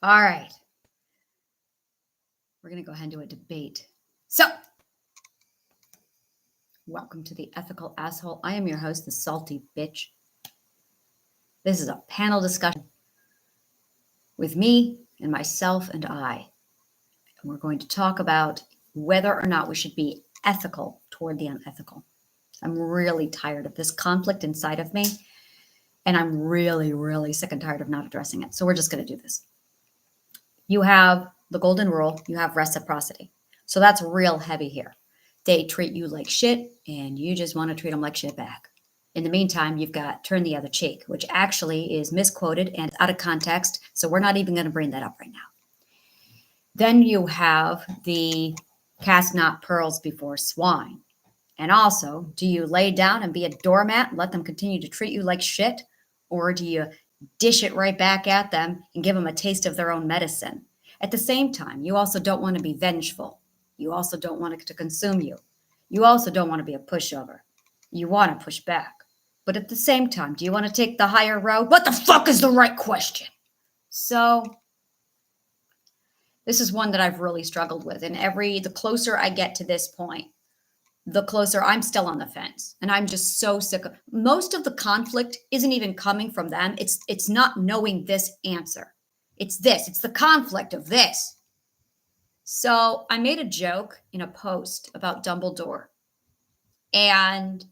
All right. We're going to go ahead and do a debate. So, welcome to the Ethical Asshole. I am your host, the salty bitch. This is a panel discussion with me and myself and I. And we're going to talk about whether or not we should be ethical toward the unethical. I'm really tired of this conflict inside of me. And I'm really, really sick and tired of not addressing it. So we're just going to do this. You have the golden rule. You have reciprocity. So that's real heavy here. They treat you like shit and you just want to treat them like shit back. In the meantime, you've got turn the other cheek, which actually is misquoted and out of context. So we're not even going to bring that up right now. Then you have the cast not pearls before swine. And also, do you lay down and be a doormat and let them continue to treat you like shit? Or do you dish it right back at them and give them a taste of their own medicine? At the same time, you also don't want to be vengeful. You also don't want it to consume you. You also don't want to be a pushover. You want to push back. But at the same time, do you want to take the higher road? What the fuck is the right question? So this is one that I've really struggled with. And the closer I get to this point, the closer I'm still on the fence. And I'm just so sick of most of the conflict isn't even coming from them. It's not knowing this answer. It's the conflict of this. So I made a joke in a post about Dumbledore. And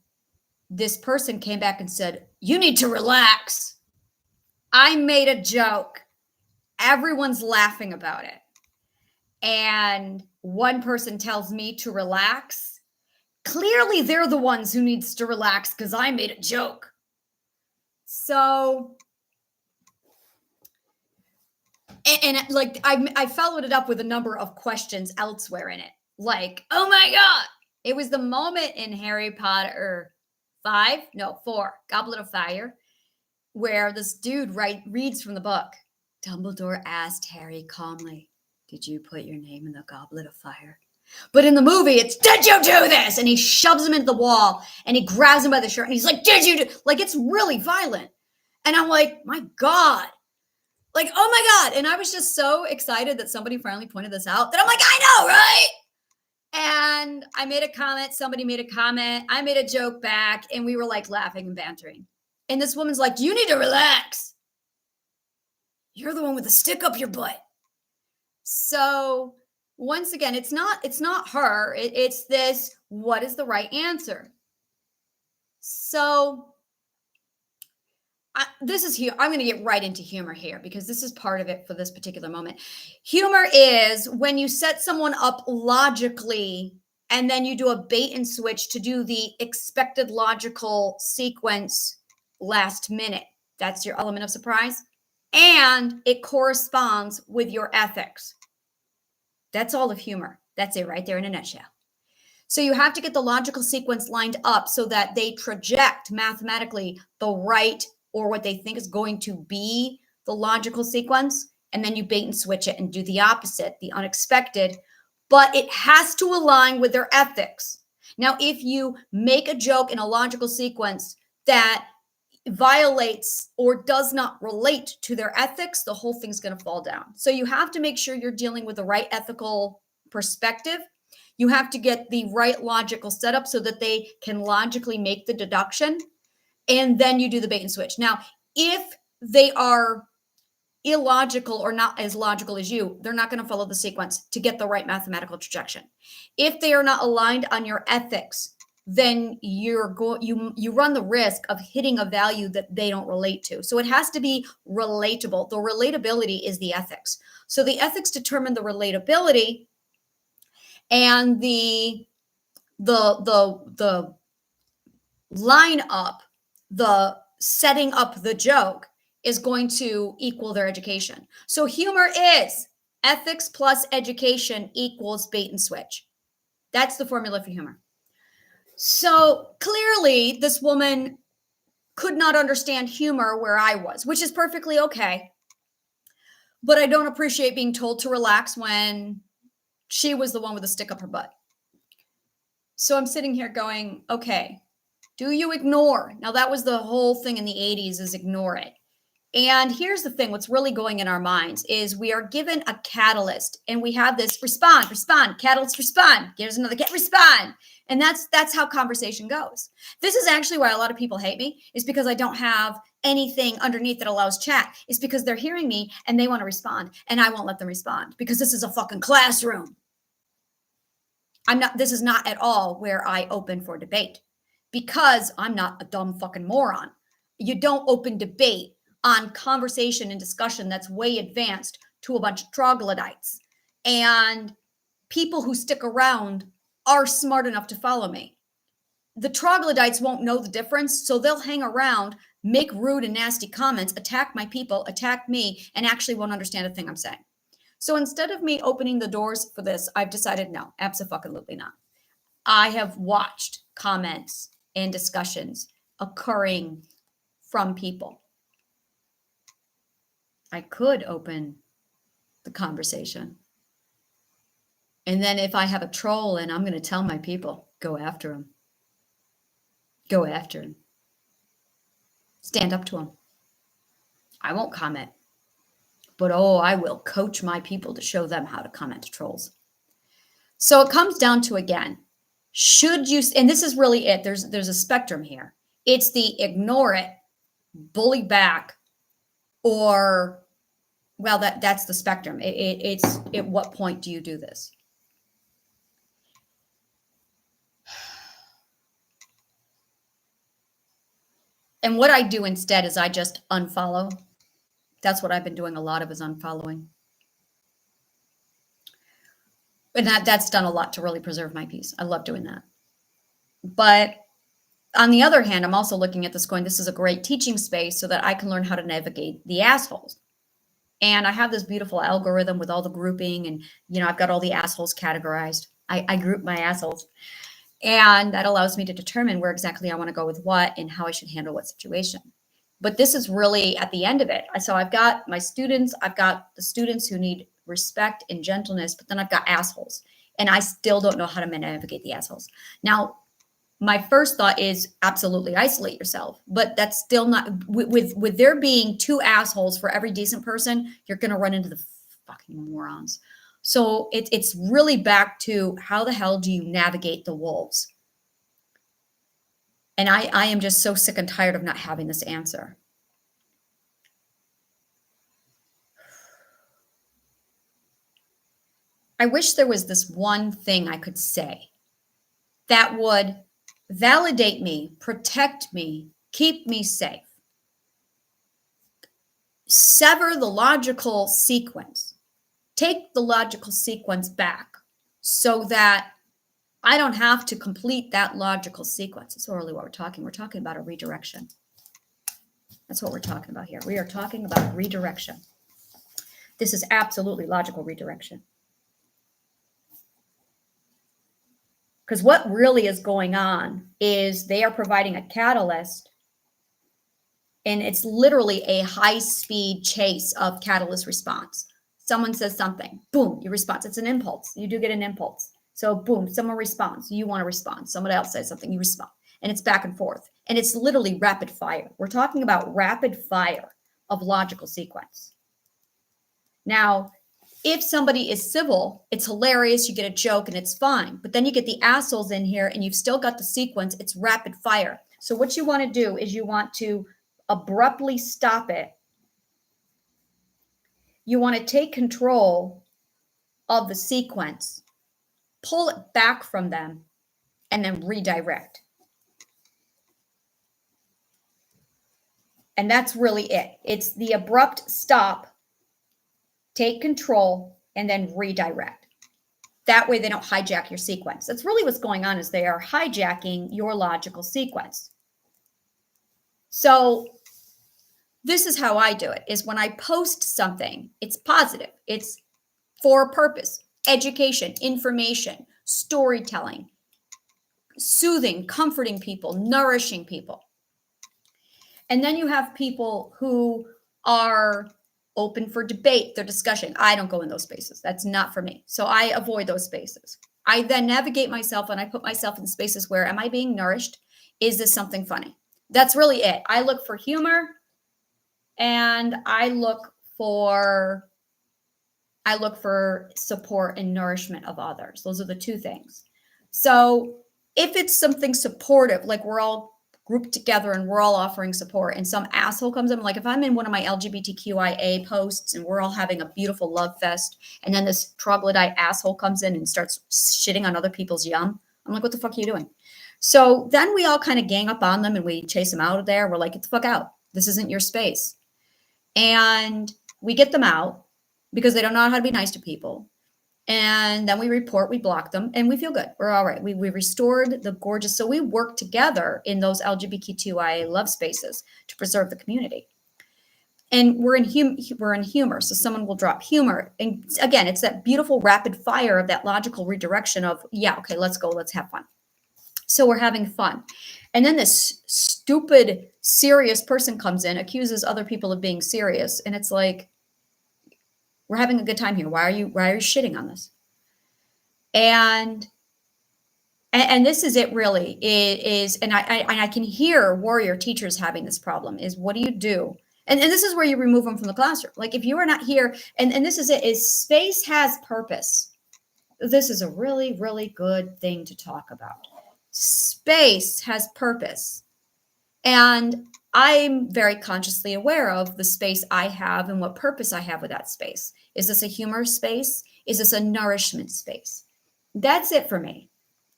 this person came back and said, "You need to relax." I made a joke. Everyone's laughing about it. And one person tells me to relax. Clearly, they're the ones who needs to relax because I made a joke. So, and like I followed it up with a number of questions elsewhere in it. Like, oh my God, it was the moment in Harry Potter 4, Goblet of Fire, where this dude reads from the book. Dumbledore asked Harry calmly, "Did you put your name in the Goblet of Fire?" But in the movie, it's, "Did you do this?" And he shoves him into the wall and he grabs him by the shirt and he's like, "Did you do?" Like, it's really violent. And I'm like, my God. Like, oh my God. And I was just so excited that somebody finally pointed this out that I'm like, I know, right? And I made a comment. Somebody made a comment. I made a joke back and we were like laughing and bantering. And this woman's like, "You need to relax. You're the one with the stick up your butt." So once again, it's not her. It's this, what is the right answer? So this is here. I'm going to get right into humor here because this is part of it for this particular moment. Humor is when you set someone up logically and then you do a bait and switch to do the expected logical sequence last minute. That's your element of surprise. And it corresponds with your ethics. That's all of humor. That's it right there in a nutshell. So you have to get the logical sequence lined up so that they project mathematically the right or what they think is going to be the logical sequence. And then you bait and switch it and do the opposite, the unexpected. But it has to align with their ethics. Now, if you make a joke in a logical sequence that violates or does not relate to their ethics, the whole thing's going to fall down. So you have to make sure you're dealing with the right ethical perspective. You have to get the right logical setup so that they can logically make the deduction. And then you do the bait and switch. Now, if they are illogical or not as logical as you, they're not going to follow the sequence to get the right mathematical projection. If they are not aligned on your ethics, then you run the risk of hitting a value that they don't relate to. So it has to be relatable. The relatability is the ethics. So the ethics determine the relatability, and the line up, the setting up the joke is going to equal their education. So humor is ethics plus education equals bait and switch. That's the formula for humor. So clearly, this woman could not understand humor where I was, which is perfectly okay. But I don't appreciate being told to relax when she was the one with a stick up her butt. So I'm sitting here going, okay, do you ignore? Now, that was the whole thing in the 80s, is ignore it. And here's the thing, what's really going in our minds is we are given a catalyst and we have this respond, catalyst, respond. Here's another respond. And that's how conversation goes. This is actually why a lot of people hate me, is because I don't have anything underneath that allows chat. It's because they're hearing me and they want to respond and I won't let them respond because this is a fucking classroom. This is not at all where I open for debate because I'm not a dumb fucking moron. You don't open debate on conversation and discussion that's way advanced to a bunch of troglodytes. And people who stick around are smart enough to follow me. The troglodytes won't know the difference, so they'll hang around, make rude and nasty comments, attack my people, attack me, and actually won't understand a thing I'm saying. So instead of me opening the doors for this, I've decided no, absolutely not. I have watched comments and discussions occurring from people. I could open the conversation. And then if I have a troll and I'm going to tell my people, go after him. Go after him. Stand up to him. I won't comment. But I will coach my people to show them how to comment to trolls. So it comes down to, again, should you, and this is really it. There's a spectrum here. It's the ignore it, bully back, or, well, that's the spectrum. It's at what point do you do this? And what I do instead is I just unfollow. That's what I've been doing a lot of, is unfollowing. And that's done a lot to really preserve my peace. I love doing that. But on the other hand, I'm also looking at this going, this is a great teaching space so that I can learn how to navigate the assholes. And I have this beautiful algorithm with all the grouping and, I've got all the assholes categorized. I group my assholes. And that allows me to determine where exactly I want to go with what and how I should handle what situation. But this is really at the end of it. So I've got my students, I've got the students who need respect and gentleness, but then I've got assholes. And I still don't know how to navigate the assholes. Now, my first thought is absolutely isolate yourself, but that's still not, with there being 2 assholes for every decent person, you're going to run into the fucking morons. So it's really back to how the hell do you navigate the wolves? And I am just so sick and tired of not having this answer. I wish there was this one thing I could say that would validate me, protect me, keep me safe. Sever the logical sequence. Take the logical sequence back so that I don't have to complete that logical sequence. It's really what we're talking. We're talking about a redirection. That's what we're talking about here. We are talking about redirection. This is absolutely logical redirection. Because what really is going on is they are providing a catalyst, and it's literally a high-speed chase of catalyst response. Someone says something, boom, you respond. It's an impulse. You do get an impulse. So boom, someone responds. You want to respond. Someone else says something, you respond. And it's back and forth. And it's literally rapid fire. We're talking about rapid fire of logical sequence. Now, if somebody is civil, it's hilarious. You get a joke and it's fine. But then you get the assholes in here and you've still got the sequence. It's rapid fire. So what you want to do is you want to abruptly stop it. You want to take control of the sequence, pull it back from them, and then redirect. And that's really it. It's the abrupt stop, take control, and then redirect. That way they don't hijack your sequence. That's really what's going on, is they are hijacking your logical sequence. So this is how I do it, is when I post something, it's positive. It's for a purpose: education, information, storytelling, soothing, comforting people, nourishing people. And then you have people who are open for debate, their discussion. I don't go in those spaces. That's not for me. So I avoid those spaces. I then navigate myself and I put myself in spaces where, am I being nourished? Is this something funny? That's really it. I look for humor and I look for support and nourishment of others. Those are the two things. So if it's something supportive, like we're all grouped together and we're all offering support, and some asshole comes in, like if I'm in one of my LGBTQIA posts and we're all having a beautiful love fest, and then this troglodyte asshole comes in and starts shitting on other people's yum, I'm like, what the fuck are you doing? So then we all kind of gang up on them and we chase them out of there. We're like, get the fuck out. This isn't your space. And we get them out because they don't know how to be nice to people. And then we report, we block them, and we feel good. We're all right. We restored the gorgeous. So we work together in those LGBTQIA love spaces to preserve the community. And we're in humor. So someone will drop humor. And again, it's that beautiful rapid fire of that logical redirection of, yeah, okay, let's go, let's have fun. So we're having fun. And then this stupid, serious person comes in, accuses other people of being serious. And it's like, we're having a good time here. Why are you shitting on this? And this is it really. It is, and I can hear warrior teachers having this problem is, what do you do? And this is where you remove them from the classroom. Like if you are not here, and this is it, is space has purpose. This is a really, really good thing to talk about. Space has purpose. And I'm very consciously aware of the space I have and what purpose I have with that space. Is this a humor space? Is this a nourishment space? That's it for me.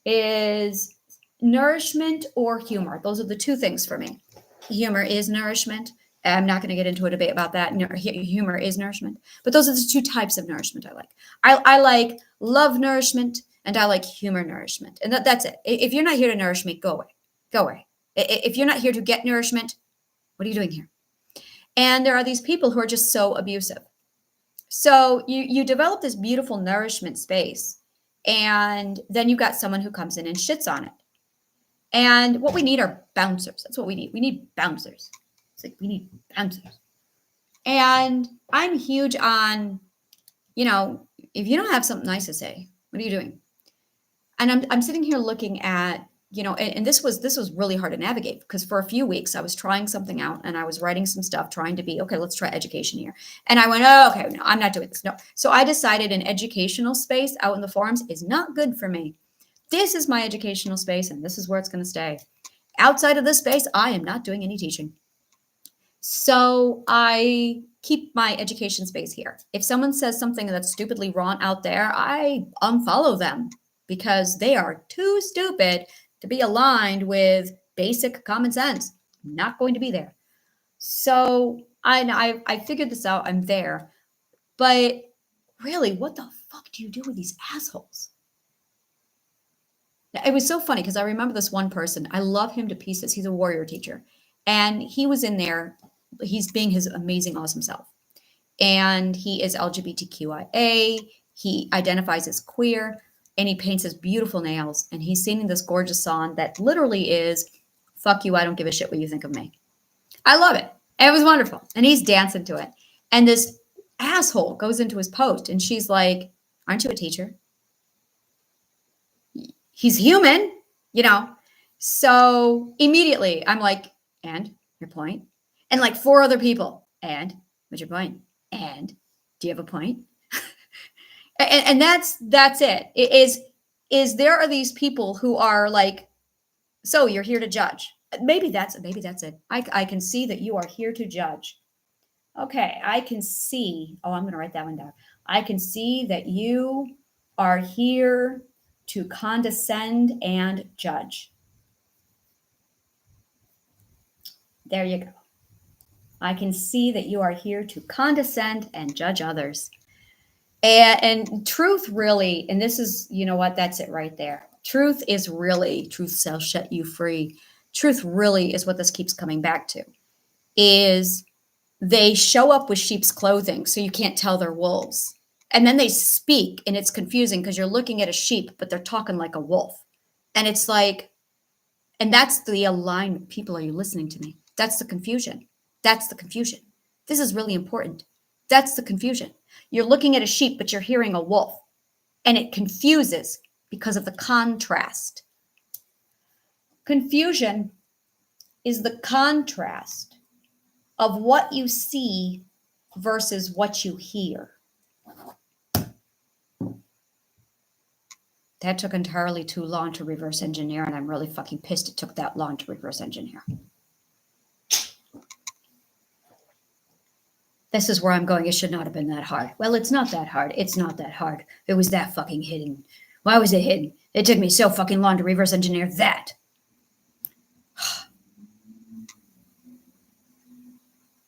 Is nourishment or humor. Those are the two things for me. Humor is nourishment. I'm not going to get into a debate about that. Humor is nourishment. But those are the two types of nourishment I like. I like love nourishment and I like humor nourishment. And that's it. If you're not here to nourish me, go away. Go away. If you're not here to get nourishment, what are you doing here? And there are these people who are just so abusive. So you develop this beautiful nourishment space, and then you've got someone who comes in and shits on it. And what we need are bouncers. That's what we need. We need bouncers. It's like we need bouncers. And I'm huge on, if you don't have something nice to say, what are you doing? And I'm sitting here looking at, and this was really hard to navigate because for a few weeks I was trying something out and I was writing some stuff, trying to be, okay, let's try education here. And I went, oh, okay, no, I'm not doing this. No. So I decided an educational space out in the forums is not good for me. This is my educational space and this is where it's going to stay. Outside of this space, I am not doing any teaching. So I keep my education space here. If someone says something that's stupidly wrong out there, I unfollow them because they are too stupid to be aligned with basic common sense. I'm not going to be there. So I figured this out. I'm there. But really, what the fuck do you do with these assholes? It was so funny because I remember this one person. I love him to pieces. He's a warrior teacher. And he was in there. He's being his amazing, awesome self. And he is LGBTQIA. He identifies as queer. And he paints his beautiful nails. And he's singing this gorgeous song that literally is, fuck you, I don't give a shit what you think of me. I love it. And it was wonderful. And he's dancing to it. And this asshole goes into his post. And she's like, aren't you a teacher? He's human, So immediately I'm like, and your point? And like 4 other people. And what's your point? And do you have a point? and that's it. Is there are these people who are like, so you're here to judge. Maybe that's it. I can see that you are here to judge. Okay, I can see. Oh, I'm going to write that one down. I can see that you are here to condescend and judge. There you go. I can see that you are here to condescend and judge others. And truth really, and this is, that's it right there. Truth shall set you free. Truth really is what this keeps coming back to, is they show up with sheep's clothing so you can't tell they're wolves. And then they speak and it's confusing because you're looking at a sheep, but they're talking like a wolf. And it's like, and that's the alignment. People, are you listening to me? That's the confusion. That's the confusion. This is really important. That's the confusion. You're looking at a sheep, but you're hearing a wolf. And it confuses because of the contrast. Confusion is the contrast of what you see versus what you hear. That took entirely too long to reverse engineer, and I'm really fucking pissed it took that long to reverse engineer. This is where I'm going. It should not have been that hard. Well, it's not that hard. It's not that hard. It was that fucking hidden. Why was it hidden? It took me so fucking long to reverse engineer that.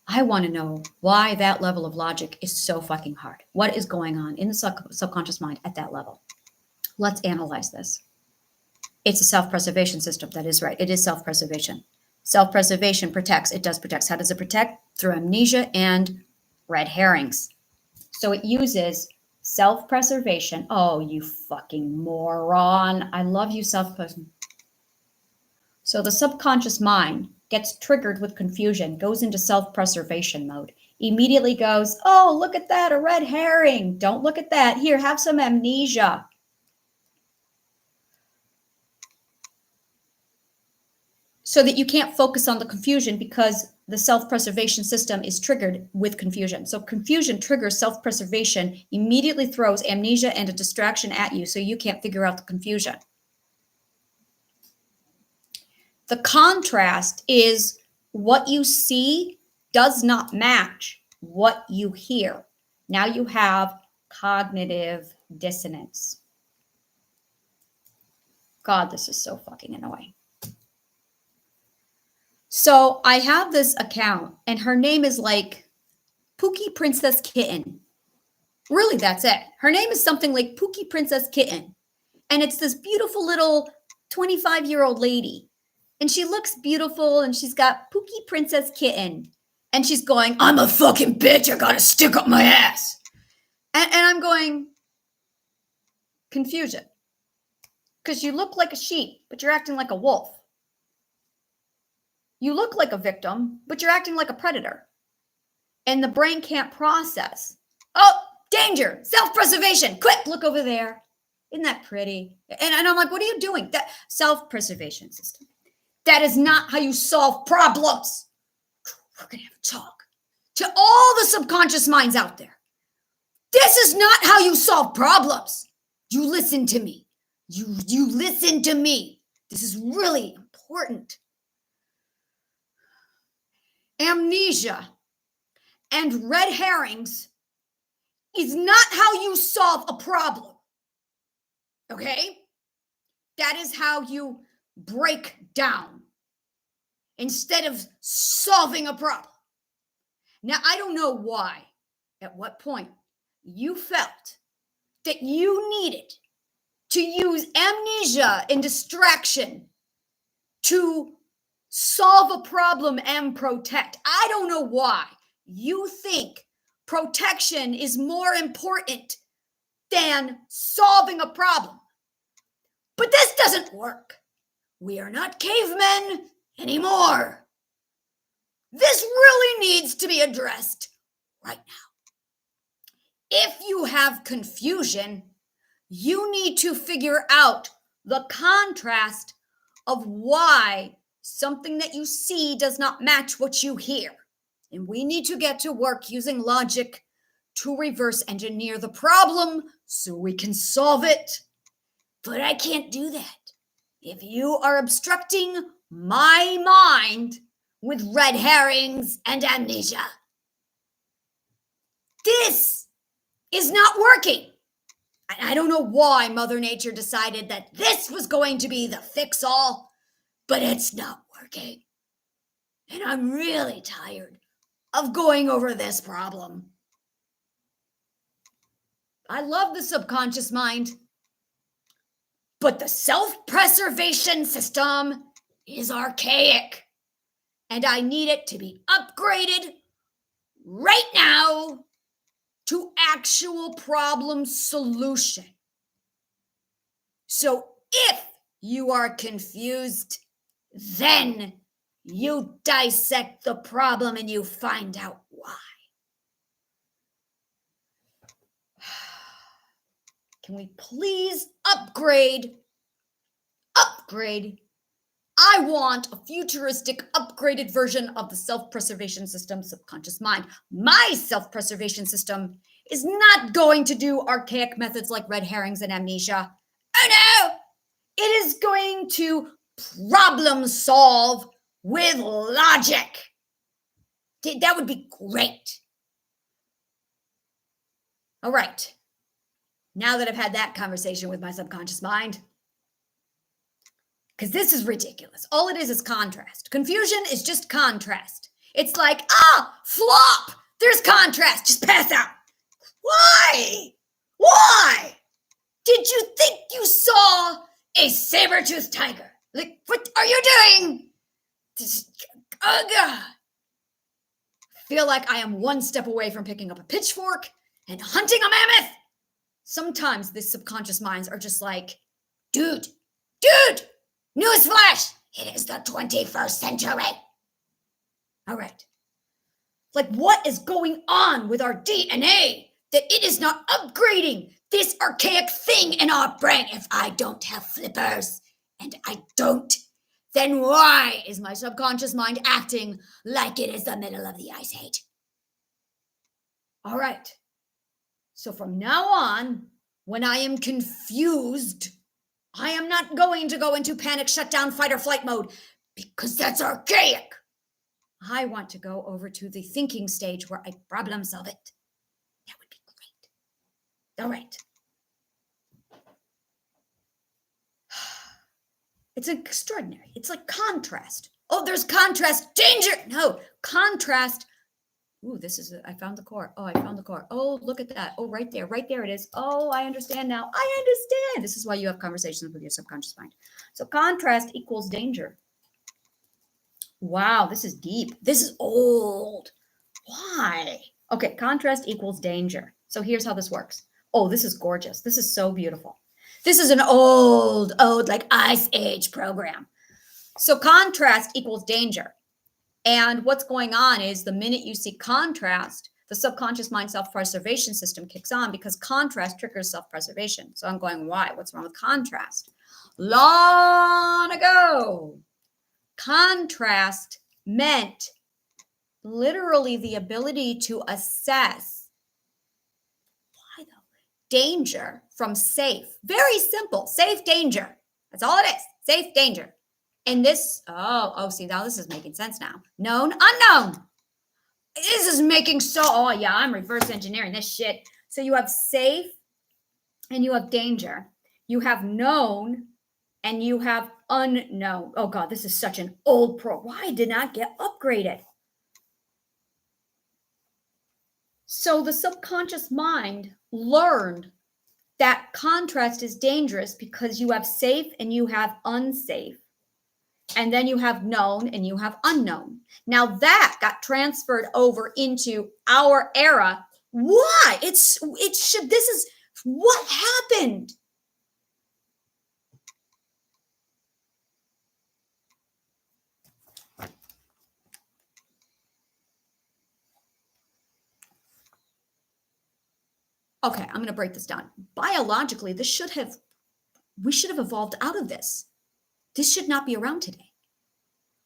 I want to know why that level of logic is so fucking hard. What is going on in the subconscious mind at that level? Let's analyze this. It's a self-preservation system. That is right. It is self-preservation. Self-preservation protects. It does protect. How does it protect? Through amnesia and red herrings. So it uses self-preservation. Oh, you fucking moron. I love you, self-preservation. So the subconscious mind gets triggered with confusion, goes into self-preservation mode, immediately goes, oh, look at that, a red herring. Don't look at that. Here, have some amnesia. So that you can't focus on the confusion because the self-preservation system is triggered with confusion. So confusion triggers self-preservation, immediately throws amnesia and a distraction at you so you can't figure out the confusion. The contrast is what you see does not match what you hear. Now you have cognitive dissonance. God, this is so fucking annoying. So I have this account and her name is like Pookie Princess Kitten. Really, that's it. Her name is something like Pookie Princess Kitten. And it's this beautiful little 25-year-old lady. And she looks beautiful and she's got Pookie Princess Kitten. And she's going, I'm a fucking bitch. I gotta stick up my ass. And I'm going, confusion. Because you look like a sheep, but you're acting like a wolf. You look like a victim, but you're acting like a predator. And the brain can't process. Oh, danger, self-preservation. Quick, look over there. Isn't that pretty? And I'm like, what are you doing? That self-preservation system. That is not how you solve problems. We're going to have a talk to all the subconscious minds out there. This is not how you solve problems. You listen to me. You listen to me. This is really important. Amnesia and red herrings is not how you solve a problem. Okay? That is how you break down instead of solving a problem. Now, I don't know why, at what point you felt that you needed to use amnesia and distraction to solve a problem and protect. I don't know why you think protection is more important than solving a problem. But this doesn't work. We are not cavemen anymore. This really needs to be addressed right now. If you have confusion, you need to figure out the contrast of why something that you see does not match what you hear. And we need to get to work using logic to reverse engineer the problem so we can solve it. But I can't do that if you are obstructing my mind with red herrings and amnesia. This is not working. I don't know why Mother Nature decided that this was going to be the fix-all, but it's not working. And I'm really tired of going over this problem. I love the subconscious mind, but the self-preservation system is archaic, and I need it to be upgraded right now to actual problem solution. So if you are confused, then you dissect the problem and you find out why. Can we please upgrade I want a futuristic, upgraded version of the self-preservation system, subconscious mind. My self-preservation system is not going to do archaic methods like red herrings and amnesia. Oh no! It is going to problem solve with logic. That would be great. All right. Now that I've had that conversation with my subconscious mind, because this is ridiculous. All it is contrast. Confusion is just contrast. It's like, flop! There's contrast. Just pass out. Why? Why? Did you think you saw a saber-toothed tiger? Like, what are you doing? Oh, God. I feel like I am one step away from picking up a pitchfork and hunting a mammoth. Sometimes the subconscious minds are just like, dude, newsflash, it is the 21st century. All right. Like, what is going on with our DNA that it is not upgrading this archaic thing in our brain? If I don't have flippers, and I don't, then why is my subconscious mind acting like it is the middle of the ice age? All right. So from now on, when I am confused, I am not going to go into panic, shutdown, fight or flight mode, because that's archaic. I want to go over to the thinking stage where I problem solve it. That would be great. All right. It's extraordinary. It's like contrast. Oh, there's contrast. Danger. No, contrast. Ooh, I found the core. Oh, I found the core. Oh, look at that. Oh, right there it is. Oh, I understand now. I understand. This is why you have conversations with your subconscious mind. So contrast equals danger. Wow, this is deep. This is old. Why? Okay, contrast equals danger. So here's how this works. Oh, this is gorgeous. This is so beautiful. This is an old, like Ice Age program. So contrast equals danger. And what's going on is the minute you see contrast, the subconscious mind self-preservation system kicks on because contrast triggers self-preservation. So I'm going, why? What's wrong with contrast? Long ago, contrast meant literally the ability to assess, why though? Danger from safe. Very simple. Safe, danger. That's all it is. Safe, danger. And this, see, now this is making sense now. Known, unknown. This is making I'm reverse engineering this shit. So you have safe and you have danger. You have known and you have unknown. Oh God, this is such an old pro. Why did not get upgraded? So the subconscious mind learned that contrast is dangerous because you have safe and you have unsafe. And then you have known and you have unknown. Now that got transferred over into our era. Why? This is what happened. Okay, I'm going to break this down. Biologically, we should have evolved out of this. This should not be around today.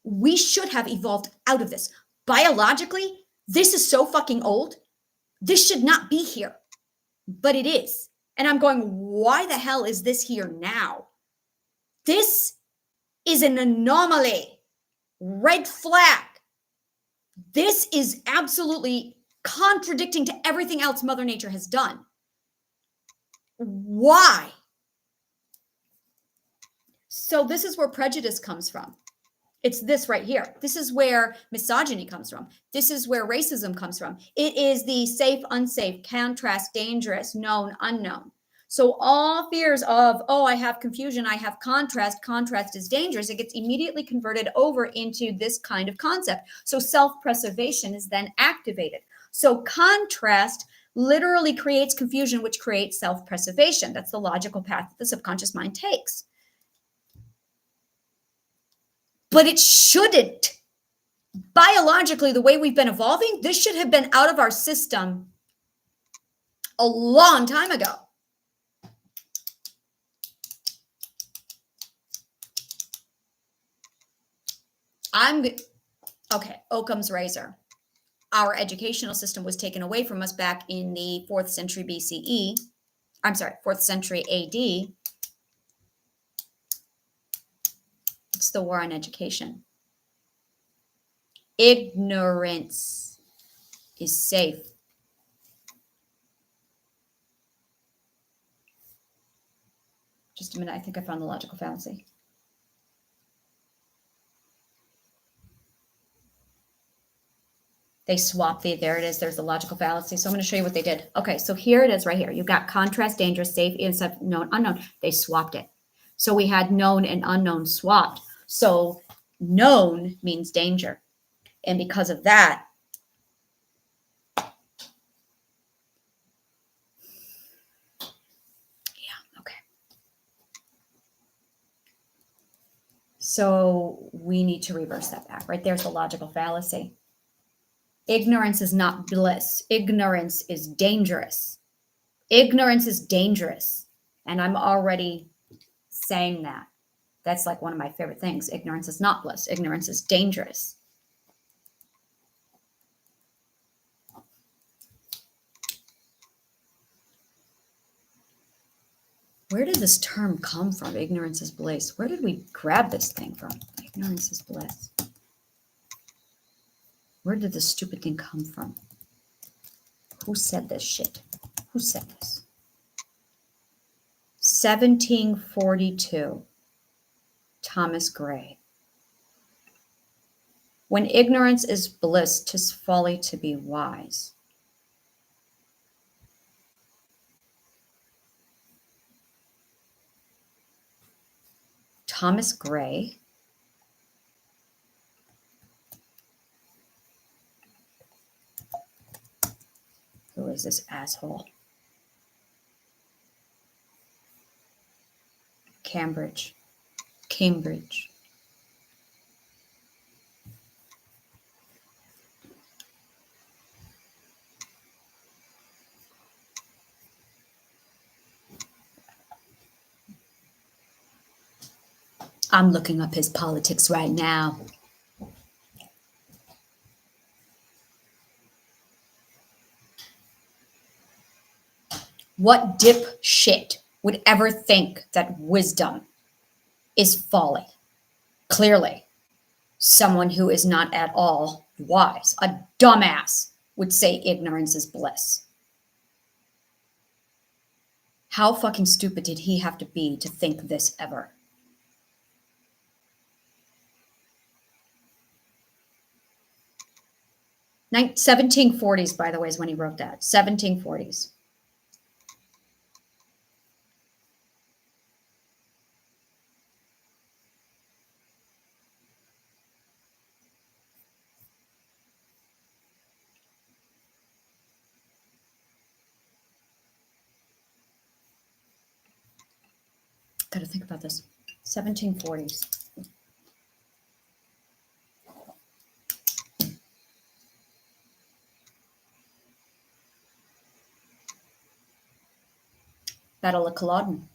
We should have evolved out of this. Biologically, this is so fucking old. This should not be here, but it is. And I'm going, why the hell is this here now? This is an anomaly. Red flag. This is absolutely contradicting to everything else Mother Nature has done. Why? So this is where prejudice comes from. It's this right here. This is where misogyny comes from. This is where racism comes from. It is the safe, unsafe, contrast, dangerous, known, unknown. So all fears of, I have confusion, I have contrast is dangerous. It gets immediately converted over into this kind of concept. So self-preservation is then activated. So contrast literally creates confusion, which creates self-preservation. That's the logical path that the subconscious mind takes. But it shouldn't. Biologically, the way we've been evolving, this should have been out of our system a long time ago. Okay, Occam's razor. Our educational system was taken away from us back in the 4th century BCE. I'm sorry, 4th century AD. It's the war on education. Ignorance is safe. Just a minute. I think I found the logical fallacy. They swapped there it is. There's the logical fallacy. So I'm going to show you what they did. Okay, so here it is right here. You've got contrast, dangerous, safe, instead known, unknown. They swapped it. So we had known and unknown swapped. So known means danger. And because of that, okay. So we need to reverse that back. Right there's the logical fallacy. Ignorance is not bliss. Ignorance is dangerous. Ignorance is dangerous. And I'm already saying that. That's like one of my favorite things. Ignorance is not bliss. Ignorance is dangerous. Where did this term come from? Ignorance is bliss. Where did we grab this thing from? Ignorance is bliss. Where did this stupid thing come from? Who said this shit? Who said this? 1742. Thomas Gray. When ignorance is bliss, 'tis folly to be wise. Thomas Gray. Who is this asshole? Cambridge. I'm looking up his politics right now. What dipshit would ever think that wisdom is folly? Clearly, someone who is not at all wise, a dumbass, would say ignorance is bliss. How fucking stupid did he have to be to think this ever? Nin- 1740s, by the way, is when he wrote that. 1740s. Got to think about this. 1740s. Battle of Culloden.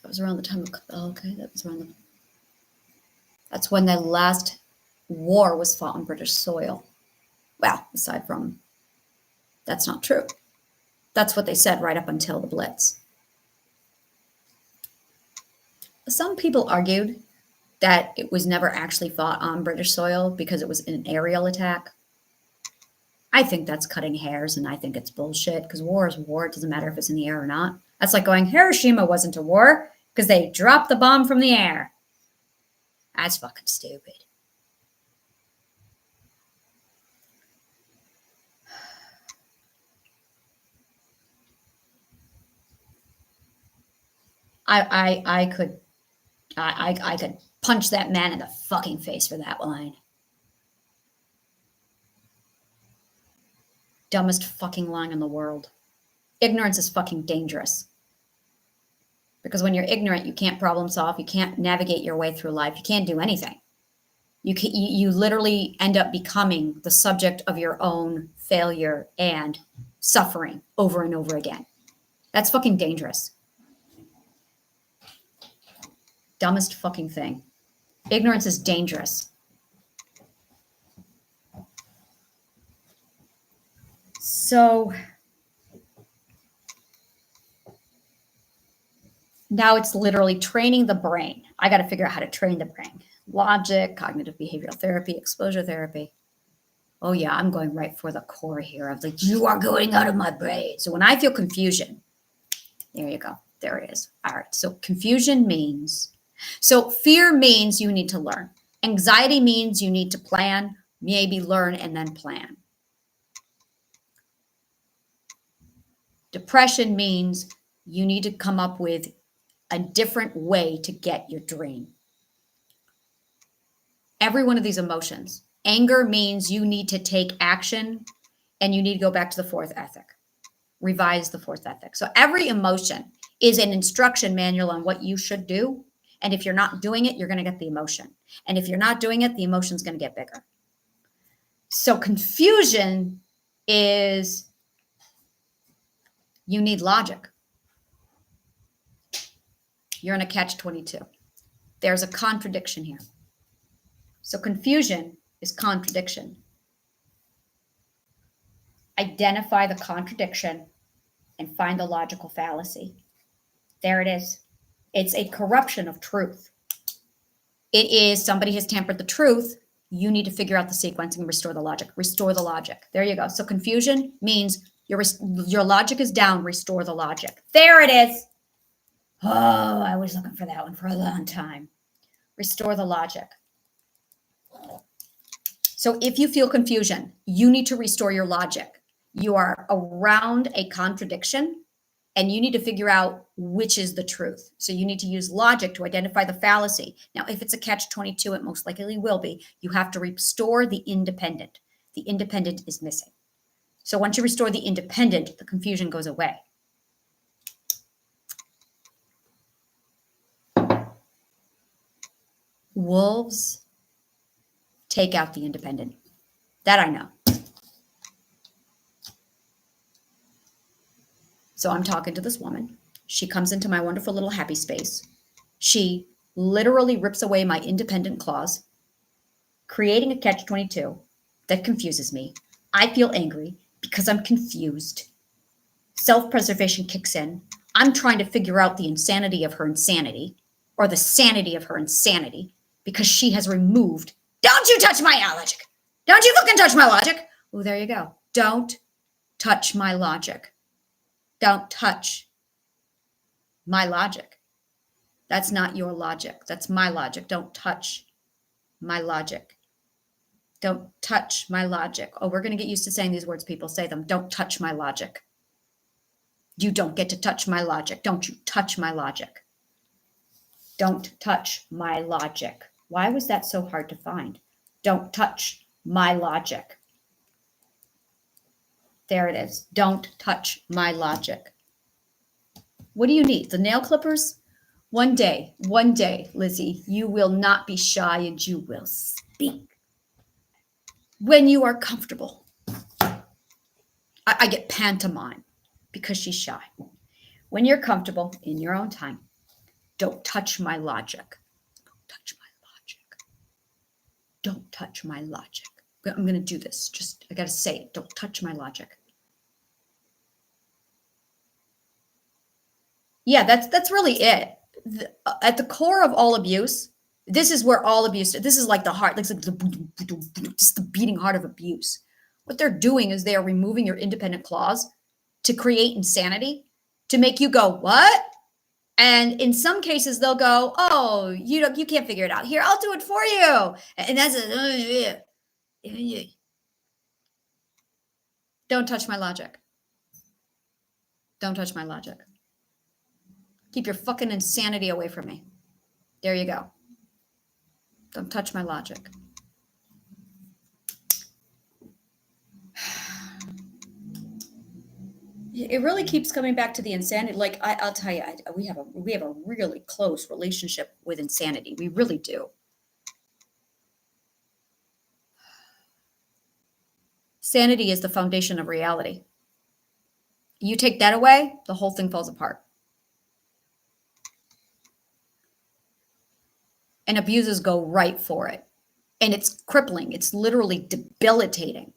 That was around the time of, okay, that was around the, that's when the last war was fought on British soil. Well, aside from, that's not true. That's what they said right up until the Blitz. Some people argued that it was never actually fought on British soil because it was an aerial attack. I think that's cutting hairs, and I think it's bullshit because war is war. It doesn't matter if it's in the air or not. That's like going, Hiroshima wasn't a war because they dropped the bomb from the air. That's fucking stupid. I could punch that man in the fucking face for that line. Dumbest fucking line in the world. Ignorance is fucking dangerous. Because when you're ignorant, you can't problem solve, you can't navigate your way through life, you can't do anything. You literally end up becoming the subject of your own failure and suffering over and over again. That's fucking dangerous. Dumbest fucking thing. Ignorance is dangerous. So now it's literally training the brain. I got to figure out how to train the brain. Logic, cognitive behavioral therapy, exposure therapy. Oh yeah, I'm going right for the core here of like, you are going out of my brain. So when I feel confusion, there you go. There it is. All right. So confusion means, so fear means you need to learn. Anxiety means you need to plan, maybe learn and then plan. Depression means you need to come up with a different way to get your dream. Every one of these emotions. Anger means you need to take action and you need to go back to the fourth ethic. Revise the fourth ethic. So every emotion is an instruction manual on what you should do. And if you're not doing it, you're going to get the emotion. And if you're not doing it, the emotion's going to get bigger. So confusion is you need logic. You're in a catch-22. There's a contradiction here. So confusion is contradiction. Identify the contradiction and find the logical fallacy. There it is. It's a corruption of truth. It is somebody has tampered the truth. You need to figure out the sequence and restore the logic. Restore the logic. There you go. So confusion means your logic is down. Restore the logic. There it is. Oh, I was looking for that one for a long time. Restore the logic. So if you feel confusion, you need to restore your logic. You are around a contradiction and you need to figure out which is the truth. So you need to use logic to identify the fallacy. Now, if it's a catch-22, it most likely will be. You have to restore the independent. The independent is missing. So once you restore the independent, the confusion goes away. Wolves take out the independent. That I know. So I'm talking to this woman. She comes into my wonderful little happy space. She literally rips away my independent clause, creating a catch-22 that confuses me. I feel angry because I'm confused. Self-preservation kicks in. I'm trying to figure out the insanity of her insanity or the sanity of her insanity because she has removed, don't you touch my logic. Don't you fucking touch my logic. Oh, there you go. Don't touch my logic. Don't touch my logic. That's not your logic. That's my logic. Don't touch my logic. Don't touch my logic. Oh, we're going to get used to saying these words. People say them. Don't touch my logic. You don't get to touch my logic. Don't you touch my logic. Don't touch my logic. Why was that so hard to find? Don't touch my logic. There it is. Don't touch my logic. What do you need? The nail clippers? One day, Lizzie, you will not be shy and you will speak. When you are comfortable. I get pantomime because she's shy. When you're comfortable in your own time, don't touch my logic. Don't touch my logic. Don't touch my logic. I'm going to do this. Just, I got to say it. Don't touch my logic. Yeah, that's really it. At the core of all abuse, this is where all abuse, this is like the heart, like just the beating heart of abuse. What they're doing is they are removing your independent clause to create insanity, to make you go, what? And in some cases, they'll go, oh, you can't figure it out. Here, I'll do it for you. And that's don't touch my logic. Don't touch my logic. Keep your fucking insanity away from me. There you go. Don't touch my logic. It really keeps coming back to the insanity. Like I'll tell you, we have a really close relationship with insanity. We really do. Sanity is the foundation of reality. You take that away, the whole thing falls apart. and abusers go right for it. And it's crippling. It's literally debilitating.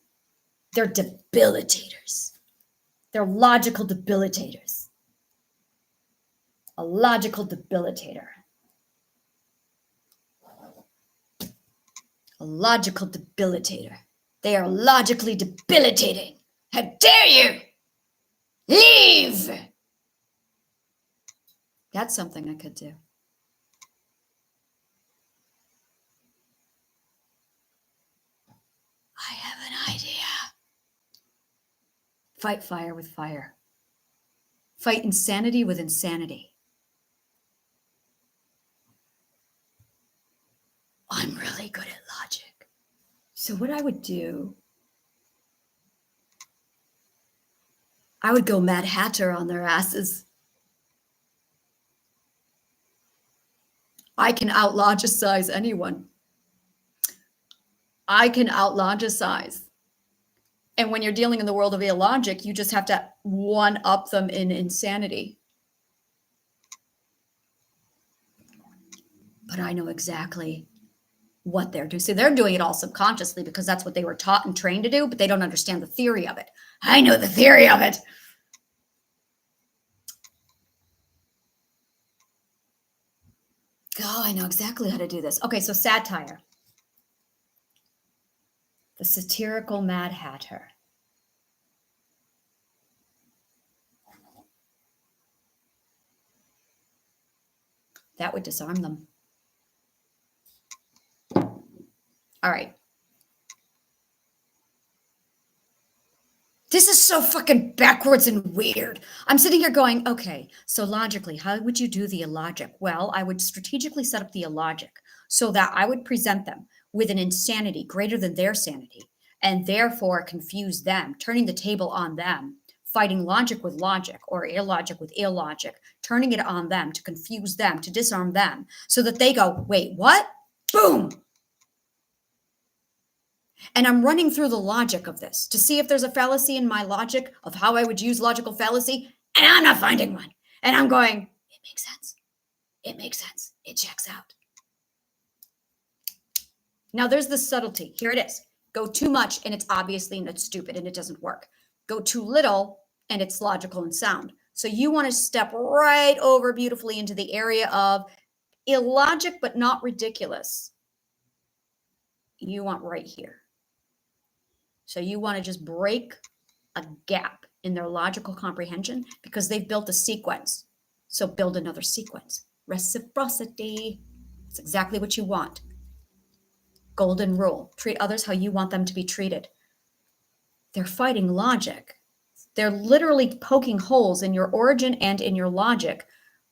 They're debilitators. They're logical debilitators. A logical debilitator. A logical debilitator. They are logically debilitating. How dare you? Leave! That's something I could do. I have an idea. Fight fire with fire. Fight insanity with insanity. I'm really good at logic. So what I would do, I would go Mad Hatter on their asses. I can outlogicize anyone. I can outlogicize. And when you're dealing in the world of illogic, you just have to one-up them in insanity. But I know exactly what they're doing. See, they're doing it all subconsciously because that's what they were taught and trained to do, but they don't understand the theory of it. I know the theory of it. Oh, I know exactly how to do this. Okay, so satire. The satirical Mad Hatter. That would disarm them. All right. This is so fucking backwards and weird. I'm sitting here going, okay, so logically, how would you do the illogic? Well, I would strategically set up the illogic so that I would present them with an insanity greater than their sanity and therefore confuse them, turning the table on them, fighting logic with logic or illogic with illogic, turning it on them to confuse them, to disarm them so that they go, wait, what? Boom. And I'm running through the logic of this to see if there's a fallacy in my logic of how I would use logical fallacy. And I'm not finding one. And I'm going, it makes sense. It makes sense. It checks out. Now there's the subtlety. Here it is. Go too much and it's obviously and it's stupid and it doesn't work. Go too little and it's logical and sound. So you want to step right over beautifully into the area of illogic but not ridiculous. You want right here. So you want to just break a gap in their logical comprehension because they've built a sequence. So build another sequence. Reciprocity. That's exactly what you want. Golden rule. Treat others how you want them to be treated. They're fighting logic. They're literally poking holes in your origin and in your logic.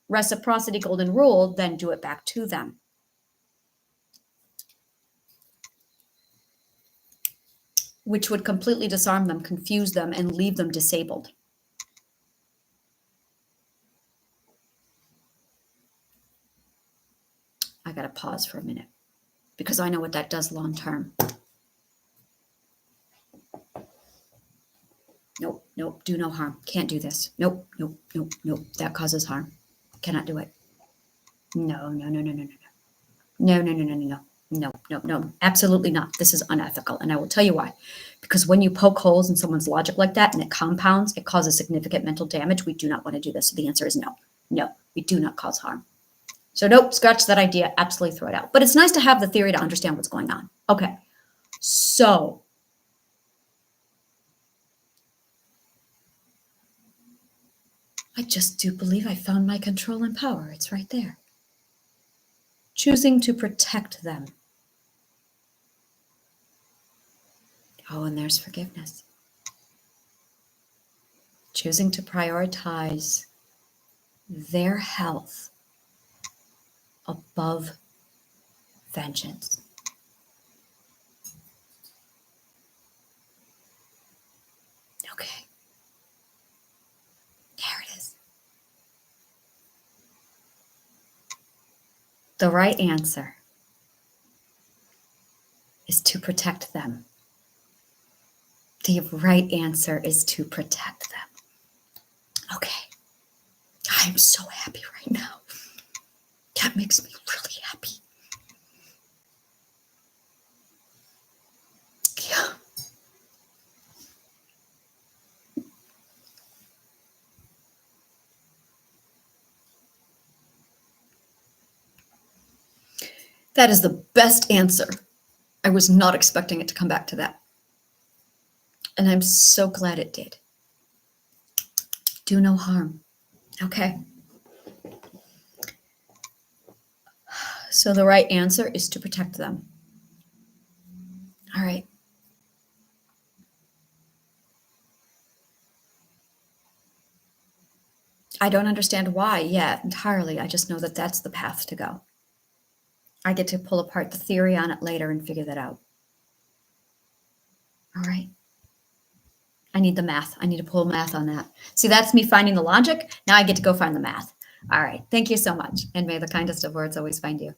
Reciprocity, golden rule, then do it back to them. Which would completely disarm them, confuse them, and leave them disabled. I got to pause for a minute because I know what that does long term. Nope, nope, do no harm. Can't do this. Nope, nope, nope, nope. That causes harm. Cannot do it. No, no, no, no, no, no, no, no, no, no, no, no. No, no, no, absolutely not. This is unethical. And I will tell you why. Because when you poke holes in someone's logic like that and it compounds, it causes significant mental damage. We do not want to do this. So the answer is no. No, we do not cause harm. So nope, scratch that idea. Absolutely throw it out. But it's nice to have the theory to understand what's going on. Okay. So I just do believe I found my control and power. It's right there. Choosing to protect them. Oh, and there's forgiveness. Choosing to prioritize their health above vengeance. Okay. There it is. The right answer is to protect them. The right answer is to protect them. Okay. I'm so happy right now. That makes me really happy. That is the best answer. I was not expecting it to come back to that. And I'm so glad it did. Do no harm. Okay. So the right answer is to protect them. All right. I don't understand why yet entirely. I just know that that's the path to go. I get to pull apart the theory on it later and figure that out. All right. I need the math. I need to pull math on that. See, that's me finding the logic. Now I get to go find the math. All right. Thank you so much. And may the kindest of words always find you.